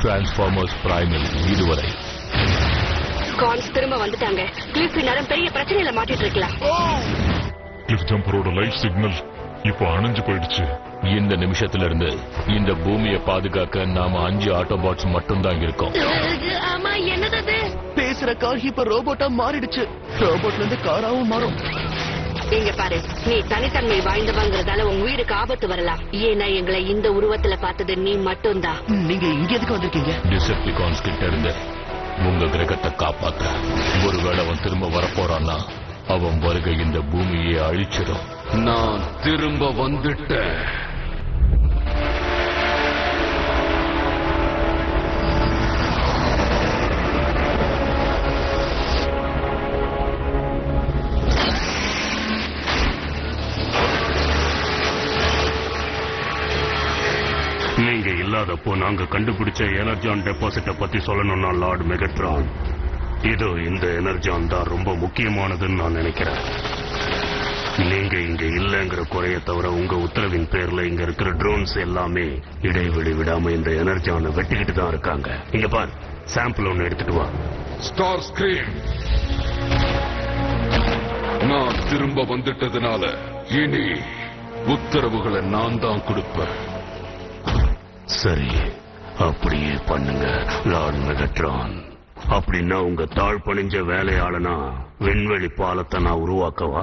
Transformers பிரைமில் இதுவரை cons திரும்ப வந்துட்டாங்க. கிளிஃப் நேரம் பெரிய பிரச்சனையில மாட்டிட்டு இருக்கலாம். கிளிஃப் ஜம்பரோட லைஃப் சிக்னல் இப்போ அணைஞ்சு போயிடுச்சு. இந்த நிமிஷத்துல இருந்து இந்த பூமியை பாதுகாக்க நாம 5 ஆட்டோபாட்ஸ் மட்டும்தான் இருக்கோம். ஆமா, என்னது பேசுற கார் இப்ப ரோபோட்டா மாறிடுச்சு. ரோபோட்ல இருந்து காராவும் மாறும். இங்க பாரு, நீ தனித்தன்மை வாய்ந்தவங்கிறதால உன் உயிருக்கு ஆபத்து வரலாம். ஏன்னா எங்களை இந்த உருவத்துல பார்த்தது நீ மட்டும்தான். நீங்க இங்க எதுக்கு வந்திருக்கீங்க? டிசெப்டிகான்ஸ் கிட்ட இருந்து உங்க கிரகத்தை காப்பாத்த. ஒருவேளை அவன் திரும்ப வரப்போறான்னா அவன் வருகை இந்த பூமியை அழிச்சிடும். நான் திரும்ப வந்துட்டேன். நீங்க இல்லாதப்போ நாங்க கண்டுபிடிச்ச எனர்ஜான் டெபாசிட்ட பத்தி சொல்லணும்னா லார்ட் மெகட்ரான், இதோ இந்த எனர்ஜான் தான் ரொம்ப முக்கியமானதுன்னு நான் நினைக்கிறேன். நீங்க இங்க இல்லங்கிற குறைய தவிர உங்க உத்தரவின் பேர்ல இங்க இருக்கிற ட்ரோன்ஸ் எல்லாமே இடைவெளி விடாம இந்த எனர்ஜானை வெட்டிக்கிட்டு தான் இருக்காங்க. இங்க பார், சாம்பிள் ஒன்னு எடுத்துட்டு வா. ஸ்டார் ஸ்கிரீன், நான் திரும்ப வந்துட்டதுனால இனி உத்தரவுகளை நான் தான் கொடுப்பேன். சரி, அப்படியே பண்ணுங்க லார்ட் மெகட்ரான். அப்படின்னா உங்க தாழ் பணிஞ்ச வேலையாளனா விண்வெளி பாலத்தை நான் உருவாக்கவா?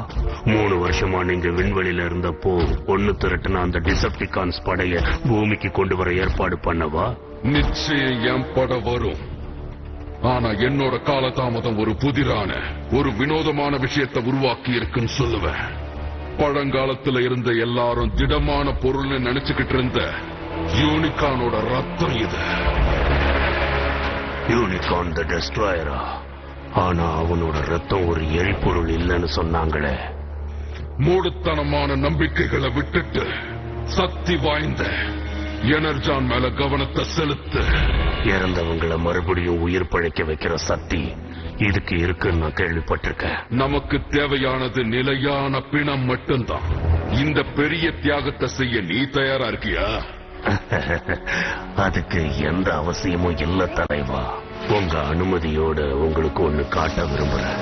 3 வருஷமா நீங்க விண்வெளியில இருந்தப்போ ஒன்னு திரட்டுன அந்த டிசெப்டிகான்ஸ் படைய பூமிக்கு கொண்டு வர ஏற்பாடு பண்ணவா? நிச்சயம் என் பட வரும். ஆனா என்னோட காலதாமதம் ஒரு புதிரான ஒரு வினோதமான விஷயத்தை உருவாக்கி இருக்குன்னு சொல்லுவேன். பழங்காலத்துல இருந்த எல்லாரும் திடமான பொருள்னு நினைச்சுக்கிட்டு இருந்த யூனிகானோட ரத்தம் இது. யூனிகான் தி டெஸ்ட்ராயரா? ஆனா அவனோட ரத்தம் ஒரு எரிபொருள் இல்லைன்னு சொன்னாங்களே. மூடுத்தனமான நம்பிக்கைகளை விட்டுட்டு சக்தி வாய்ந்த எனர்ஜான் மேல கவனத்தை செலுத்து. இறந்தவங்களை மறுபடியும் உயிர் பழைக்க வைக்கிற சக்தி இதுக்கு இருக்குன்னு நான் கேள்விப்பட்டிருக்கேன். நமக்கு தேவையானது நிலையான பிணம் மட்டும்தான். இந்த பெரிய தியாகத்தை செய்ய நீ தயாரா இருக்கியா? அதுக்கு எந்த அவசியமும் இல்ல தலைவா. உங்க அனுமதியோட உங்களுக்கு ஒண்ணு காட்ட விரும்புறேன்.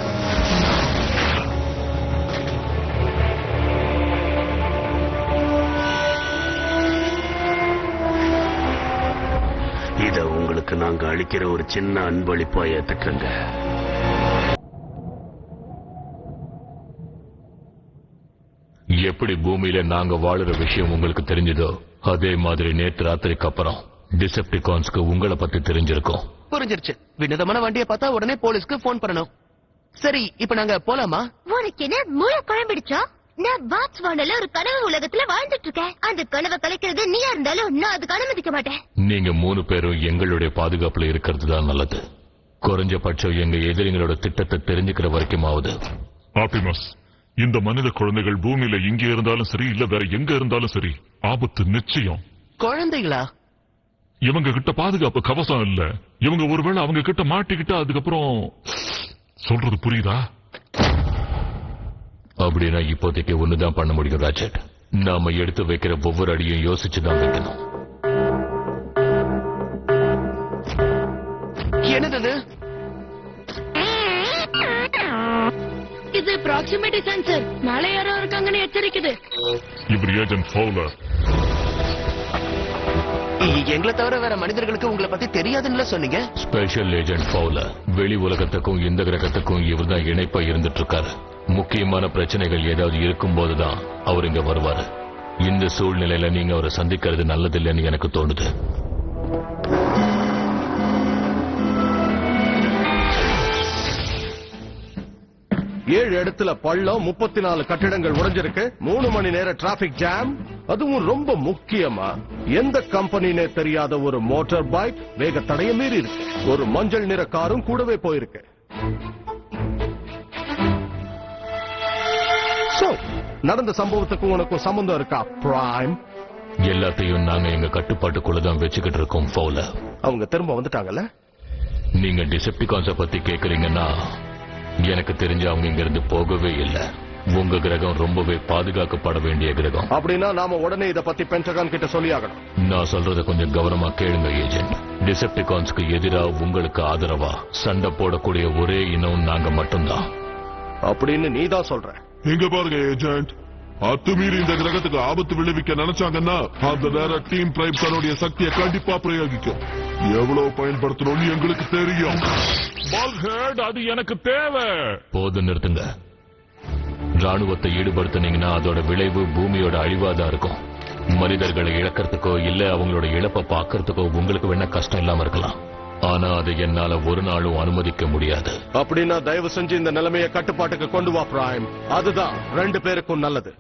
இத உங்களுக்கு நாங்க அளிக்கிற ஒரு சின்ன அன்பளிப்பா ஏத்துக்கங்க. எப்படி பூமியில நாங்க வாழுற விஷயம் உங்களுக்கு தெரிஞ்சதோ அதே மாதிரி நேத்து ராத்திரிக்கு அப்புறம் டிசெப்டிகான்ஸ்க்கு உங்களை பத்தி தெரிஞ்சிருக்கும். புரிஞ்சிருச்சு. வினோதமான வண்டியை பார்த்தா உடனே போலீஸ்க்கு போன் பண்ணணும். சரி, இப்ப நாங்க போலாமா? உனக்கு என்ன மூளை குழம்பிடுச்சா? நான் பாட்ஸ்வானால ஒரு கனவு உலகத்துல வாழ்ந்துட்டு இருக்கேன். அந்த கனவை கலைக்கிறது நீயா இருந்தாலும் நான் அதுக்கு அனுமதிக்க மாட்டேன். நீங்க 3 பேரும் எங்களுடைய பாதுகாப்புல இருக்கிறது தான் நல்லது. குறைஞ்சபட்சம் எங்க எதிரிகளோட திட்டத்தை தெரிஞ்சுக்கிற வரைக்குமாவது. ஆப்டிமஸ், இந்த மனித குழந்தைகள் பூமியில இங்கே இருந்தாலும் சரி இல்ல வேற எங்க இருந்தாலும் சரி ஆபத்து நிச்சயம். குழந்தைகளா? இவங்க கிட்ட பாதுகாப்பு கவசம் இல்ல. இவங்க ஒருவேளை அவங்க கிட்ட மாட்டிக்கிட்டா அதுக்கப்புறம் சொல்றது புரியுதா? அப்படின்னா இப்போதைக்கு ஒண்ணுதான் பண்ண முடியும் ராஜட். நாம எடுத்து வைக்கிற ஒவ்வொரு அடியும் யோசிச்சுதான் வைக்கணும். என்னது இது ப்ராக்சிமிட்டி சென்சர். மேலே யாரோ இருக்காங்கன்னு எச்சரிக்குது. இவர் ஏஜென்ட் ஃபவுலர். எங்களை தவிர வேற மனிதர்களுக்கு உங்களை பத்தி தெரியாதுன்னு சொன்னீங்க. Special agent Fowler. வெளி உலகத்துக்கும் இந்த கிரகத்துக்கும் இவர் தான் இணைப்பா இருந்துட்டு இருக்காரு. முக்கியமான பிரச்சனைகள் ஏதாவது இருக்கும் போதுதான் அவர் இங்க வருவாரு. இந்த சூழ்நிலையில நீங்க அவரை சந்திக்கிறது நல்லதில்லைன்னு எனக்கு தோணுது. ஏழு இடத்துல பள்ளம், 34 கட்டிடங்கள் உடைஞ்சிருக்கு, 3 மணி நேர டிராபிக் ஜாம். அதுவும் ரொம்ப முக்கியமா எந்த கம்பெனினே தெரியாத ஒரு மோட்டார் பைக் வேக தடைய மீறி இருக்கு. ஒரு மஞ்சள் நிற காரும் கூடவே போயிருக்கு. நடந்த சம்பவத்துக்கும் உனக்கும் சம்பந்தம் இருக்கா பிரைம்? எல்லாத்தையும் நாங்க எங்க கட்டுப்பாட்டுக்குள்ளதான் வச்சுக்கிட்டு இருக்கோம் ஃபவுலர். அவங்க திரும்ப வந்துட்டாங்கல்ல? நீங்க டிசெப்டிகான்ஸ பத்தி கேக்குறீங்கன்னா எனக்கு தெரிஞ்சு அவங்க இங்க இருந்து போகவே இல்லை. உங்க கிரகம் ரொம்பவே பாதுகாக்கப்பட வேண்டிய கிரகம். அப்படின்னா நாம உடனே இத பத்தி பென்டகான் கிட்ட சொல்லியாகணும். நான் சொல்றத கொஞ்சம் கவனமா கேளுங்க ஏஜென்ட். டிசெப்டிகான்ஸ்க்கு எதிரா உங்களுக்கு ஆதரவா சண்டை போடக்கூடிய ஒரே இனம் நாங்க மட்டும்தான் அப்படின்னு நீ தான் சொல்ற. எங்க பாருங்க ஏஜென்ட், அத்துமீறி இந்த கிரகத்துக்கு ஆபத்து விளைவிக்க நினைச்சாங்கன்னா அந்த நேரம் டீம் பிரைம் தன்னுடைய சக்தியை கண்டிப்பா பிரயோகிக்கும். எவ்வளவு பயன்படுத்தணும்னு எங்களுக்கு தெரியும். அது எனக்கு தேவை. போது நிறுத்துங்க. ராணுவத்தை ஈடுபடுத்தினீங்கன்னா அதோட விளைவு பூமியோட அழிவாதான் இருக்கும். மனிதர்களை இழக்கிறதுக்கோ இல்ல அவங்களோட இழப்பை பார்க்கறதுக்கோ உங்களுக்கு வேணா கஷ்டம் இல்லாம இருக்கலாம். ஆனா அதை என்னால ஒரு நாளும் அனுமதிக்க முடியாது. அப்படின்னா தயவு செஞ்சு இந்த நிலைமையை கட்டுப்பாட்டுக்கு கொண்டு வா பிரைம். அதுதான் 2 பேருக்கும் நல்லது.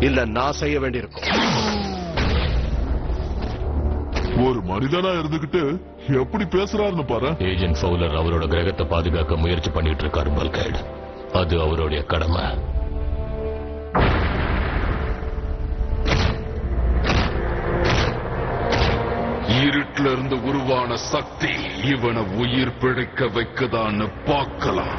இல்ல நான் செய்ய வேண்டியிருக்கும். ஒரு மனிதனா இருந்துகிட்டு எப்படி பேசுறாருன்னு பாரு. ஏஜென்ட் ஃபவுலர் அவரோட கிரகத்தை பாதுகாக்க முயற்சி பண்ணிட்டு இருக்காரு பல்கைடு. அது அவருடைய கடமை. இருட்டுல இருந்து உருவான சக்தி இவனை உயிர் பிழைக்க வைக்கதான்னு பார்க்கலாம்.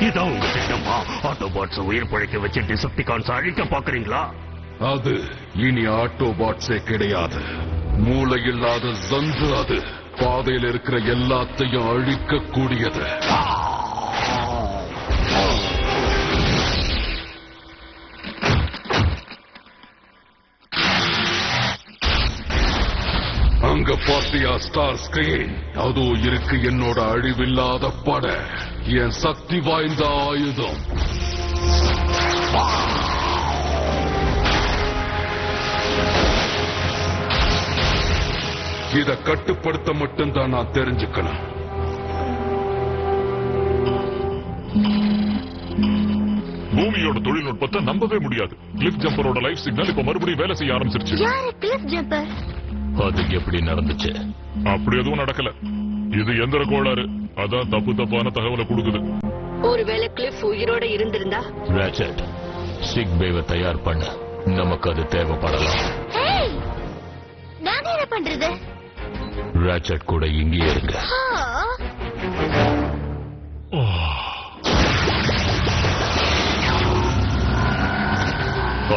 இதான் உங்க திட்டமா? ஆட்டோபாட்ஸ் உயிர் பழைக்க வச்சு டிசெப்டிகான்ஸ் அழிக்க பாக்குறீங்களா? அது இனி ஆட்டோபாட்ஸே கிடையாது. மூளையில்லாத ஜந்து. அது பாதையில் இருக்கிற எல்லாத்தையும் அழிக்கக்கூடியது. அங்க பாத்தியா ஸ்டார் ஸ்கிரீன்? அதோ இருக்கு என்னோட அழிவில்லாத பட, என் சக்தி வாய்ந்த ஆயுதம். இத கட்டுப்படுத்த மட்டும்தான் நான் தெரிஞ்சுக்கணும். பூமியோட தொழில்நுட்பத்தை நம்பவே முடியாது. கிளிஃப் ஜம்பரோட லைஃப் சிக்னல் இப்ப மறுபடியும் வேலை செய்ய ஆரம்பிச்சிருச்சு. யாரு கிளிஃப் ஜம்பர்? அது எப்படி நடந்துச்சு? அப்படி எதுவும் நடக்கல. இது எந்திர கோளாறு. அதான் தப்பான தகவலை கொடுக்குது. ஒருவேளை கிளிஃப் உயிரோட இருந்திருந்தா? ராச்சட், சிக் பேவை தயார் பண்ண. நமக்கு அது தேவைப்படலாம். ஏய், நான் என்ன பண்றது? ராச்சட் கூட இங்கே இருங்க.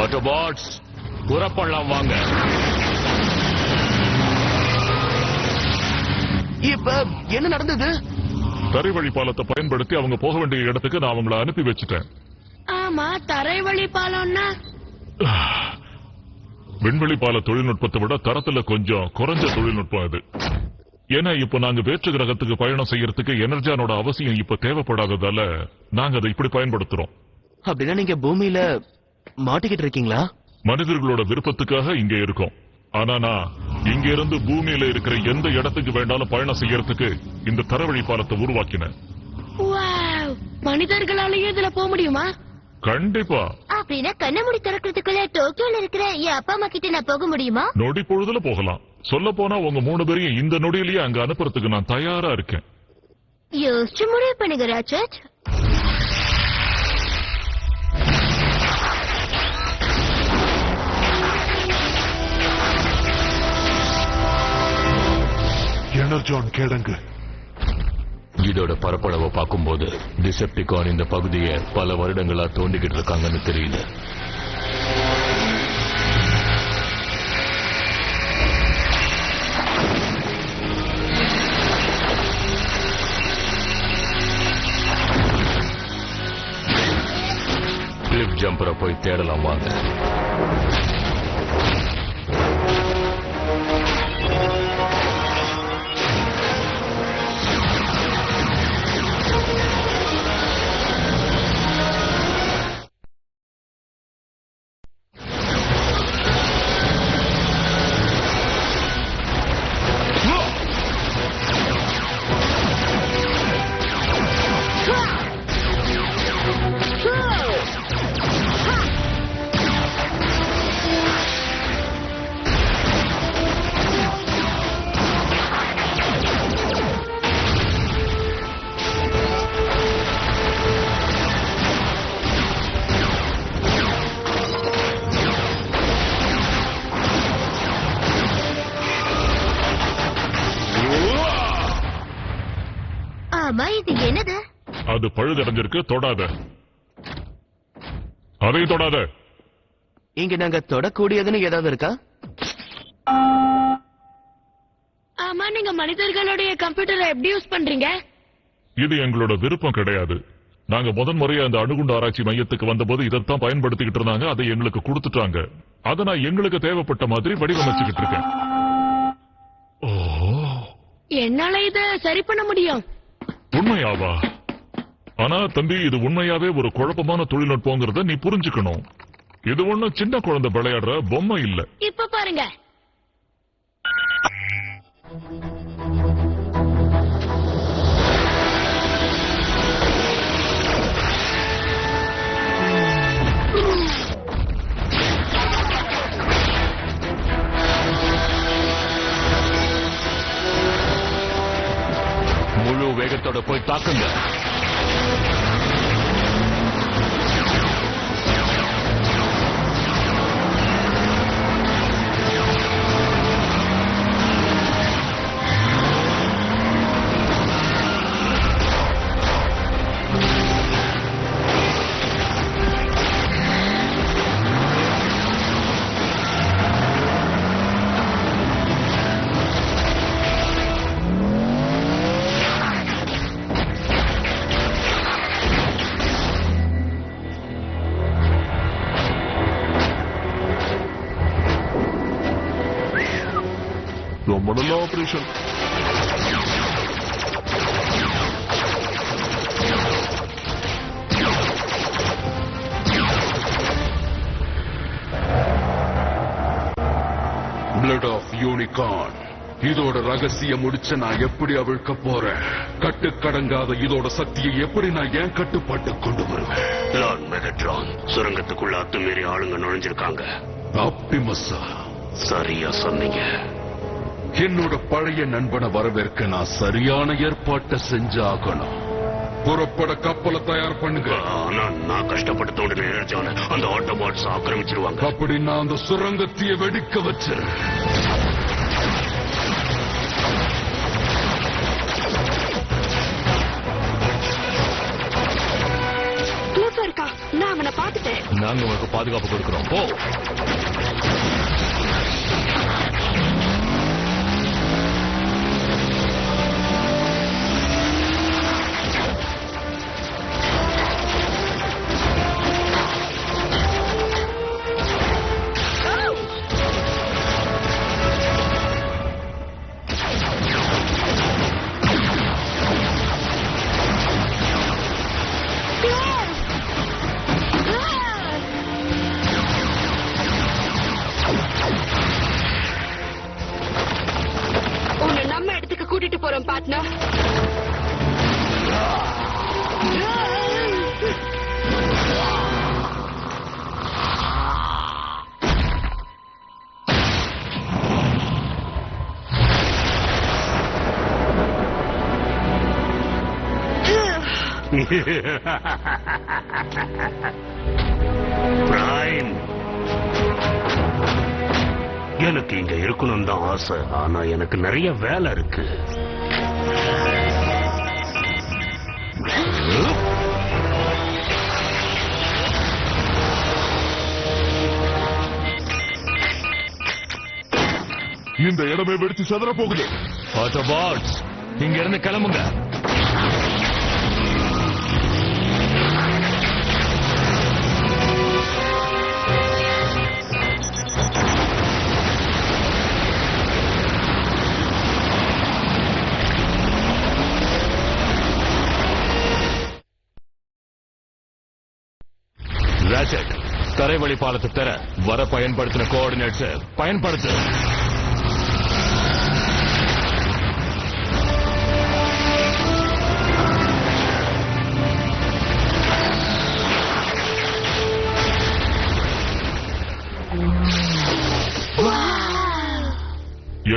ஆட்டோபாட்ஸ் புறப்படலாம் வாங்க. இப்ப என்ன நடந்தது? தரை வழி பாலத்தை பயன்படுத்தி அவங்க போக வேண்டிய இடத்துக்கு நான் அவங்களை அனுப்பி வச்சுட்டேன். ஆமா, தரை வழி பாலம்னா விண்வெளி பால தொழில்நுட்பத்தை விட தரத்துல கொஞ்சம் குறைஞ்ச தொழில்நுட்பம் அது. ஏன்னா இப்ப நாங்க வேற்று கிரகத்துக்கு பயணம் செய்யறதுக்கு எனர்ஜானோட அவசியம் இப்ப தேவைப்படாததால நாங்க அதை இப்படி பயன்படுத்துறோம். அப்படின்னா நீங்க பூமியில மாட்டிக்கிட்டு இருக்கீங்களா? மனிதர்களோட விருப்பத்துக்காக இங்க இருக்கோம். ஆனா நான் இங்க இருந்து பூமியில இருக்கிற எந்த இடத்துக்கு வேண்டாலும் பயணம் செய்யறதுக்கு இந்த தரவழி பாலத்தை உருவாக்கினேன். மனிதர்களாலேயே இதுல போக முடியுமா? கண்டிப்பா. அப்படின்னா கண்ண மூடி திறக்கிறதுக்குள்ள டோக்கியோல இருக்கிற என் அப்பா அம்மா கிட்ட நான் போக முடியுமா? நொடி பொழுதுல போகலாம். சொல்ல போனா உங்க 3 பேரையும் இந்த நொடியிலேயே அங்க அனுப்புறதுக்கு நான் தயாரா இருக்கேன். யோசிச்சு முடிவு பண்ணுங்க ராச்சட். எனர்ஜான் கேடங்கு. இதோட பரப்பளவை பார்க்கும்போது டிசெப்டிகான் இந்த பகுதியை பல வருடங்களா தோண்டிக்கிட்டு இருக்காங்கன்னு தெரியுது. கிளிஃப் ஜம்பரை போய் தேடலாம் வாங்க. ஆமா, இது என்னது? அது பழுதடைஞ்சிருக்கு, தொடாத. அதையும் தொடாத. இங்க நாங்க தொடக்கூடியதுன்னு ஏதாவது இருக்கா? ஆமா, நீங்க மனிதர்களுடைய கம்ப்யூட்டரை எப்படி யூஸ் பண்றீங்க? இது எங்களோட விருப்பம் கிடையாது. நாங்க முறையா அந்த அணுகுண்டு ஆராய்ச்சி மையத்துக்கு வந்தபோது இதைத்தான் பயன்படுத்திக்கிட்டு இருந்தாங்க. அதை எங்களுக்கு கொடுத்துட்டாங்க. அதை நான் எங்களுக்கு தேவைப்பட்ட மாதிரி வடிவமைச்சுக்கிட்டு இருக்கேன். என்னால இத சரி பண்ண முடியும். உண்மையாவா? ஆனா தம்பி, இது உண்மையாவே ஒரு குழப்பமான தொழில்நுட்பங்கிறத நீ புரிஞ்சுக்கணும். இது ஒண்ணும் சின்ன குழந்தை விளையாடுற பொம்மை இல்ல. இப்ப பாருங்க. முழு வேகத்தோட போய் தாக்குங்க. ரொம்ப நல்ல ஆபரேஷன். Blood of unicorn. இதோட ரகசியம் முடிச்ச நான் எப்படி அவிழ்க்க போறேன்? கட்டுக்கடங்காத இதோட சக்தியை எப்படி நான் ஏன் கட்டுப்பாட்டு கொண்டு வருவேன்? லார்ட் மெகட்ரான், சுரங்கத்துக்குள்ள அத்துமீறி ஆளுங்க நுழைஞ்சிருக்காங்க. ஆப்டிமஸா? சரியா சொன்னீங்க. என்னோட பழைய நண்பனை வரவேற்க நான் சரியான ஏற்பாட்டை செஞ்சாகணும். புறப்பட கப்பலை தயார் பண்ணுங்க. ஆனா நான் கஷ்டப்பட்டு தோண்டின எனர்ஜான அந்த ஆட்டோபாட்ஸ் ஆக்கிரமிச்சிருவாங்க. அப்படி நான் அந்த சுரங்கத்தையே வெடிக்க வச்சேன். இருக்கா? நான் அவனை பார்த்துட்டேன். நாங்க உங்களுக்கு பாதுகாப்பு கொடுக்கிறோம். போ. கூட்டிட்டு போறோம் பார்ட்னர். பிரைம், எனக்கு இங்க இருக்கணும் தான் ஆசை. ஆனா எனக்கு நிறைய வேலை இருக்கு. இந்த இடமே வெடிச்சு சதற போகுது. ஆட்டோபாட்ஸ், இங்க இருந்து கிளம்புங்க. ராஜெட், தரைவழி பாலத்தை தர வர பயன்படுத்தின கோஆர்டினேட்ஸ் பயன்படுத்து.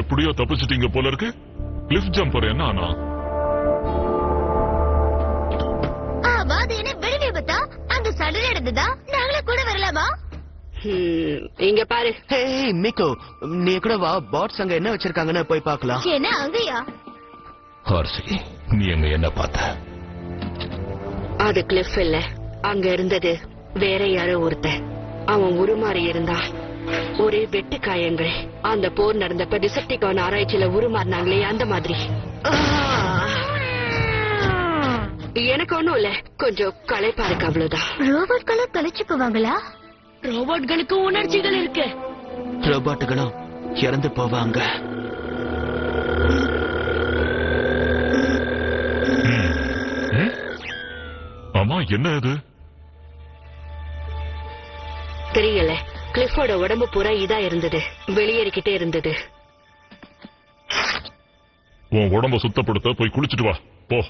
எப்படியோ தப்பிச்சிட்டீங்க போல இருக்கு. லிஃப்ட் ஜம்பர் என்ன ஆனா? அங்க சடல் நடந்ததா? நாங்களே கூட வரலாமா? இங்க பாரு. ஹே மிக்கோ, நீ கூட வா. பாட்ஸ் அங்க என்ன வச்சிருக்காங்கன்னு போய் பார்க்கலாம். என்ன அங்கயா? ஹார்சி, நீ எங்க என்ன பார்த்த? அது கிளிஃப் இல்ல, அங்க இருந்தது வேற யாரோ ஒருத்தன். அவன் உருமாறி இருந்தான். ஒரே வெட்டு காயங்கள். அந்த போர் நடந்தப்ப டிசெப்டிகான் ஆராய்ச்சியில உருமாறினாங்களே அந்த மாதிரி. எனக்கு ஒண்ணும் இல்ல, கொஞ்சம் களைப்பா இருக்கு, அவ்வளவுதான். ரோபோட்களும் கலைச்சுக்குவாங்களா? ரோபோட்களுக்கு உணர்ச்சிகள் இருக்கு. ரோபோட்டுகளும் இறந்து போவாங்க. ஆமா, என்ன இது? தெரியல. கிளிஃபோட உடம்பு பூரா இதா இருந்தது, வெளியேறிக்கிட்டே இருந்தது. உன் உடம்ப சுத்தப்படுத்த போய் குளிச்சுட்டு வா போ.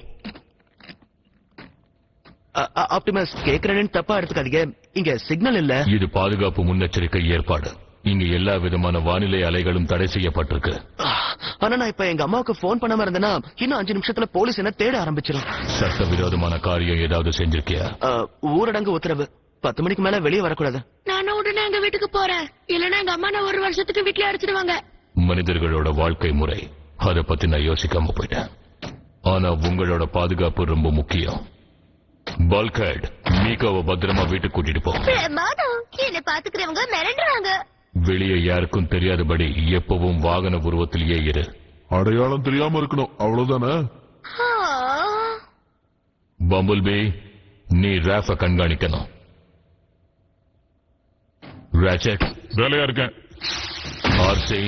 ஆப்டிமஸ், கேக்குறேன்னு தப்பா எடுத்துக்காதீங்க. இங்க சிக்னல் இல்ல. இது பாதுகாப்பு முன்னெச்சரிக்கை ஏற்பாடு. இங்க எல்லா விதமான வானிலை அலைகளும் தடை செய்யப்பட்டிருக்கு. ஆனா நான் இப்ப எங்க அம்மாவுக்கு போன் பண்ணாம இருந்தேன்னா இன்னும் 5 நிமிஷத்துல போலீஸ் என்ன தேட ஆரம்பிச்சிடும். சட்டவிரோதமான காரியம் ஏதாவது செஞ்சிருக்கியா? ஊரடங்கு உத்தரவு. 10 மணிக்கு மேல வெளியே வரக்கூடாது. நான் உடனே எங்க வீட்டுக்கு போறேன். இல்லன்னா எங்க அம்மா நான் 1 வருஷத்துக்கு வீட்டுல அடிச்சிடுவாங்க. மனிதர்களோட வாழ்க்கை முறை, அத பத்தி நான் யோசிக்காம போயிட்டேன். ஆனா உங்களோட பாதுகாப்பு ரொம்ப முக்கியம். பல்கஹெட், மீகாவை பத்திரமா வீட்டுக்கு கூட்டிட்டு போ. என்ன பாத்துக்கிறவங்க மிரண்டுறாங்க. வெளியே யாருக்கும் தெரியாதபடி எப்பவும் வாகன உருவத்திலேயே இரு. அடையாளம் தெரியாம இருக்கணும், அவ்வளவுதானே? பம்பிள்பீ, நீ ராஃப கண்காணிக்கணும். ராச்செட், வேலையா இருக்கேன். ஆர்சி,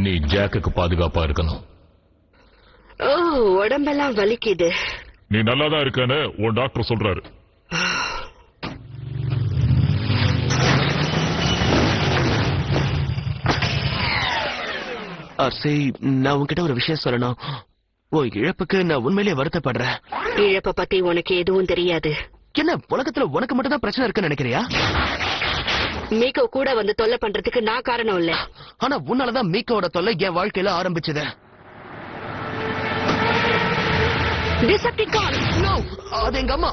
நீ ஜாக்குக்கு பாதுகாப்பா இருக்கணும். ஓ, உடம்பெல்லாம் வலிக்குது. நீ நல்லாதான் இருக்கன்னு உன் டாக்டர் சொல்றாரு. ஆர்சி, நான் உன்கிட்ட ஒரு விஷயம் சொல்லணும். இழப்புக்கு நான் உண்மையிலேயே வருத்தப்படுறேன். இழப்ப பத்தி உனக்கு எதுவும் தெரியாது. என்ன, உலகத்துல உனக்கு மட்டும் தான் பிரச்சனை இருக்குன்னு நினைக்கிறியா? மீகோ கூட வந்து தொல்லை பண்றதுக்கு நான் காரணம் இல்ல. ஆனா உன்னாலதான் மீகோட தொல்லை என் வாழ்க்கையில ஆரம்பிச்சது. டிசெப்டிகான், நோ, அது எங்க அம்மா.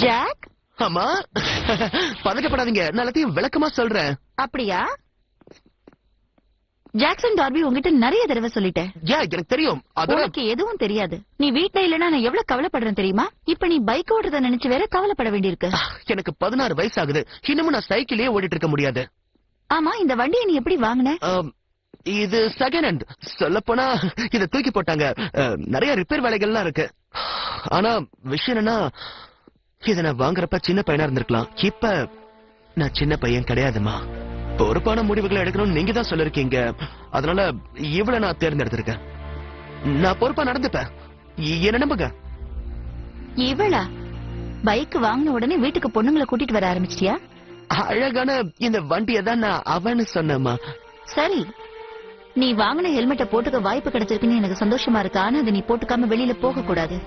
ஜாக், அம்மா, பதக்கப்படாதீங்க, நான் எல்லாத்தையும் விளக்கமா சொல்றேன். அப்படியா? ஜாக்சன் டார்பி உங்ககிட்ட நிறைய தடவை சொல்லிட்டேன். எனக்கு தெரியும். உனக்கு எதுவும் தெரியாது. நீ வீட்ல இல்லனா நான் எவ்வளவு கவலைப்படுறேன் தெரியுமா? இப்ப நீ பைக் ஓட்டுறத நினைச்சு வேற கவலைப்பட வேண்டியிருக்கு. எனக்கு 16 வயசு ஆகுது. இன்னமும் நான் சைக்கிளே ஓடிட்டு இருக்க முடியாது. ஆமா, இந்த வண்டியை நீ எப்படி வாங்கின? இது செகண்ட் ஹேண்ட். சொல்ல போனா இத தூக்கி போட்டாங்க. நிறைய ரிப்பேர் வேலைகள்லாம் இருக்கு. ஆனா விஷயம் என்னன்னா, இத நான் வாங்குறப்ப சின்ன பையனா இருந்திருக்கலாம். இப்ப நான் சின்ன பையன் கிடையாதுமா. பொறுப்பான முடிவுகளை எடுக்கணும்னு நீங்க தான் சொல்லிருக்கீங்க. அதனால இவ்வளவு நான் தேர்ந்தெடுத்திருக்கேன். நான் பொறுப்பா நடந்துப்பேன். என்ன நம்புங்க. இவளா? பைக் வாங்கின உடனே வீட்டுக்கு பொண்ணுங்களை கூட்டிட்டு வர ஆரம்பிச்சிட்டியா? அழகான இந்த வண்டியை தான் நான் அவன்னு சொன்னேம்மா. சரி, நீ வாங்கின ஹெல்மெட்டை போட்டுக்க வாய்ப்பு கிடைச்சிருக்குன்னு எனக்கு சந்தோஷமா இருக்கு. ஆனா அதை நீ போட்டுக்காம வெளியில போக கூடாது.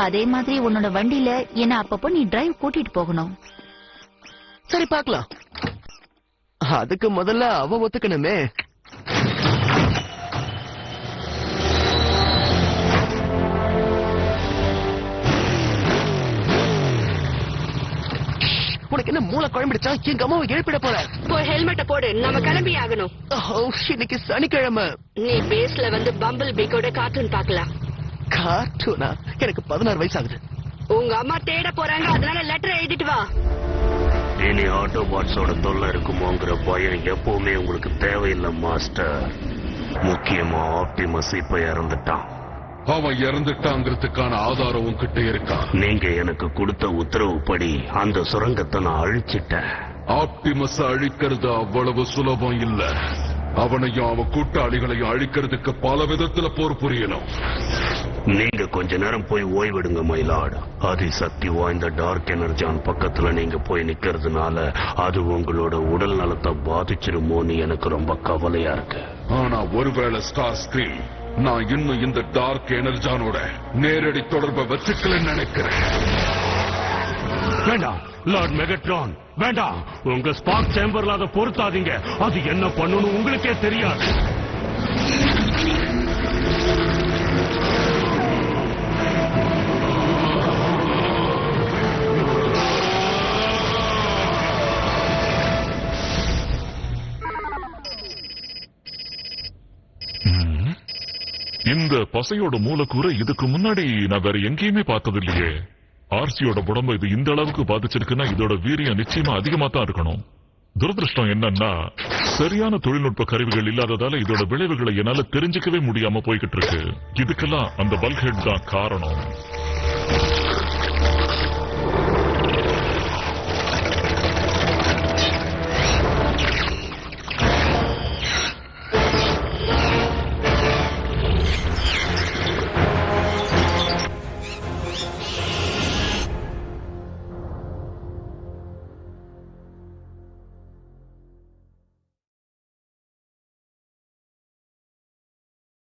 அதே மாதிரி உன்னோட வண்டியில என்ன அப்பப்போ நீ டிரைவ் கூட்டிட்டு போகணும். சரி, பார்க்கலாம். அதுக்கு முதல்ல அவ ஒத்துக்கணுமே. உனக்கு என்ன மூளை குழம்பிடுச்சா? எங்க அம்மாவை எழுப்பிட போற. போய் ஹெல்மெட்டை போடு, நம்ம கிளம்பி ஆகணும். இன்னைக்கு சனிக்கிழமை. நீ பேஸ்ல வந்து பம்பிள் பீக்கோட கார்ட்டூன் பார்க்கலாம். கார்ட்டூனா? எனக்கு 16 வயசு ஆகுது. உங்க அம்மா தேட போறாங்க, அதனால லெட்டர் எழுதிட்டு வா. இனி ஆட்டோபாட்ஸோட தொல்லை இருக்குமோங்கிற பயம் எப்பவுமே உங்களுக்கு தேவையில்லை மாஸ்டர். முக்கியமா ஆப்டிமஸ் இப்ப இறந்துட்டான். அவன் இறந்துட்டாங்கிறதுக்கான ஆதாரம் உன்கிட்ட இருக்கா? நீங்க எனக்கு கொடுத்த உத்தரவுப்படி அந்த சுரங்கத்தை நான் அழிச்சிட்டேன். ஆப்டிமஸ் அழிக்கிறது அவ்வளவு சுலபம் இல்ல. அவனையும் அவன் கூட்டாளிகளையும் அழிக்கிறதுக்கு பல விதத்துல போர் புரியணும். நீங்க கொஞ்ச நேரம் போய் ஓய்விடுங்க மயிலாட். அதிசக்தி வாய்ந்த டார்க் எனர்ஜான் பக்கத்துல நீங்க போய் நிக்கிறதுனால அது உங்களோட உடல் நலத்தை பாதிச்சிருமோன்னு எனக்கு ரொம்ப கவலையா இருக்கு. ஆனா ஒருவேளை ஸ்டார் ஸ்கிரீன் நான் இன்னும் இந்த டார்க் எனர்ஜானோட நேரடி தொடர்பை வச்சுக்கலன்னு நினைக்கிறேன். வேண்டாம் லார்ட் மெகட்ரான், வேண்டாம். உங்க ஸ்பார்க் சேம்பர்ல அதை பொருத்தாதீங்க. அது என்ன பண்ணணும் உங்களுக்கே தெரியாது. இந்த பசையோட மூலக்கூறு இதுக்கு முன்னாடி நான் வேற எங்கேயுமே பார்த்தது இல்லையே. ஆர்சியோட உடம்பு இது இந்த அளவுக்கு பாதிச்சிருக்குன்னா இதோட வீரியம் நிச்சயமா அதிகமா தான் இருக்கணும். துரதிருஷ்டம் என்னன்னா சரியான தொழில்நுட்ப கருவிகள் இல்லாததால இதோட விளைவுகளை என்னால தெரிஞ்சுக்கவே முடியாம போய்கிட்டு இருக்கு. இதுக்கெல்லாம் அந்த பல்க் ஹெட் தான் காரணம்.